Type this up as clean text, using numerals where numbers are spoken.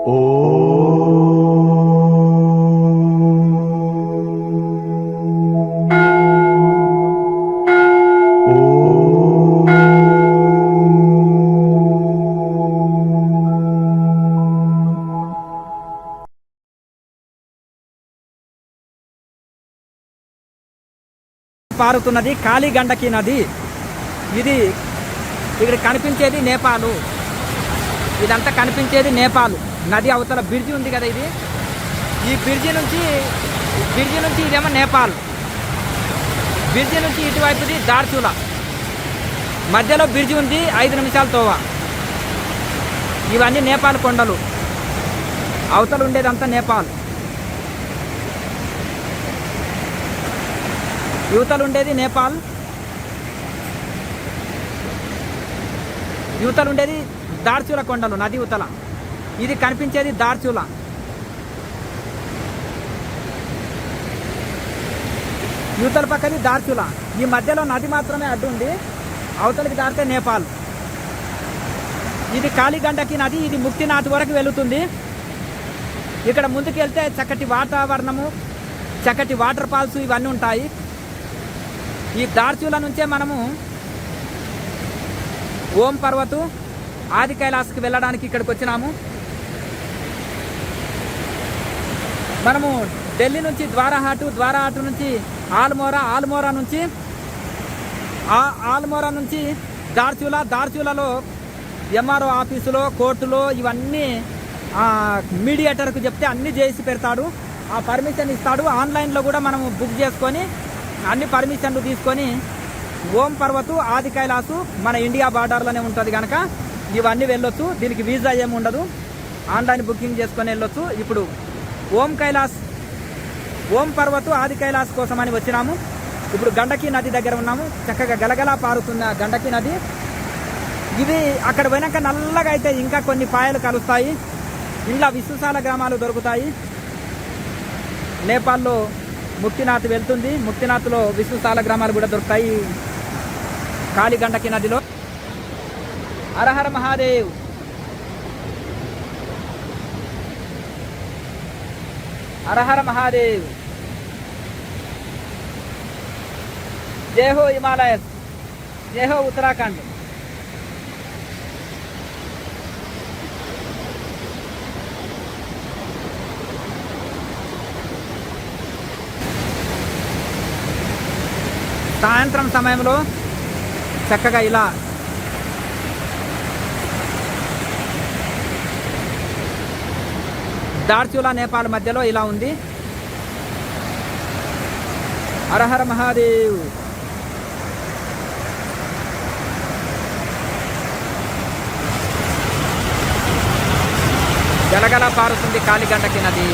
పారుతున్నది కాళీగండకి నది. ఇది ఇక్కడ కనిపించేది నేపాల్. ఇదంతా కనిపించేది నేపాల్. నది అవతల బ్రిడ్జి ఉంది కదా, ఇది ఈ బ్రిడ్జి నుంచి ఇదేమో నేపాల్. బ్రిడ్జి నుంచి ఇటువైపుది దార్చులా. మధ్యలో బ్రిడ్జి ఉంది, 5 నిమిషాల తోవ. ఇవన్నీ నేపాల్ కొండలు. అవతల ఉండేదంతా నేపాల్. యువతలు ఉండేది నేపాల్. యువతలు ఉండేది దార్చుల కొండలు, నది యువతల. ఇది కనిపించేది దార్చుల. యువతల పక్కది దార్చుల. ఈ మధ్యలో నది మాత్రమే అడ్డు ఉంది, అవతలకి దారితే నేపాల్. ఇది కాళీగండకి నది. ఇది ముక్తినాథ్ వరకు వెళుతుంది. ఇక్కడ ముందుకు వెళ్తే చక్కటి వాతావరణము, చక్కటి వాటర్ ఫాల్స్ ఇవన్నీ ఉంటాయి. ఈ దార్చుల నుంచే మనము ఓం పర్వతు, ఆది కైలాస్కి వెళ్ళడానికి ఇక్కడికి వచ్చినాము. మనము ఢిల్లీ నుంచి ద్వారహాటు నుంచి ఆల్మోరా నుంచి దార్చులలో ఎంఆర్ఓ ఆఫీసులో, కోర్టులో ఇవన్నీ మీడియేటర్కు చెప్తే అన్నీ చేసి పెడతాడు. ఆ పర్మిషన్ ఇస్తాడు. ఆన్లైన్లో కూడా మనము బుక్ చేసుకొని అన్ని పర్మిషన్లు తీసుకొని ఓం పర్వతు, ఆది కైలాసు మన ఇండియా బార్డర్లోనే ఉంటుంది కనుక ఇవన్నీ వెళ్ళొచ్చు. దీనికి వీసా ఏమి ఉండదు, ఆన్లైన్ బుకింగ్ చేసుకొని వెళ్ళొచ్చు. ఇప్పుడు ఓం పర్వతు, ఆది కైలాస్ కోసం అని వచ్చినాము. ఇప్పుడు గండకి నది దగ్గర ఉన్నాము. చక్కగా గలగలా పారుతున్న గండకి నది. ఇది అక్కడ పోయినాక నల్లగా అయితే ఇంకా కొన్ని పాయలు కలుస్తాయి. ఇంట్లో విశ్వసాల గ్రామాలు దొరుకుతాయి. నేపాల్లో ముక్తినాథ్ వెళ్తుంది. ముక్తినాథ్లో విశ్వసాల గ్రామాలు కూడా దొరుకుతాయి కాళీగండకి నదిలో. హరహర మహాదేవ్. హరహర మహాదేవ్. జై హో హిమాలయస్, జై హో ఉత్తరాఖండ్. సాయంత్రం సమయంలో చక్కగా ఇలా దార్చులా నేపాల్ మధ్యలో ఇలా ఉంది. హరహర మహాదేవ్. గలగల పారుతుంది కాళీగండకి నది.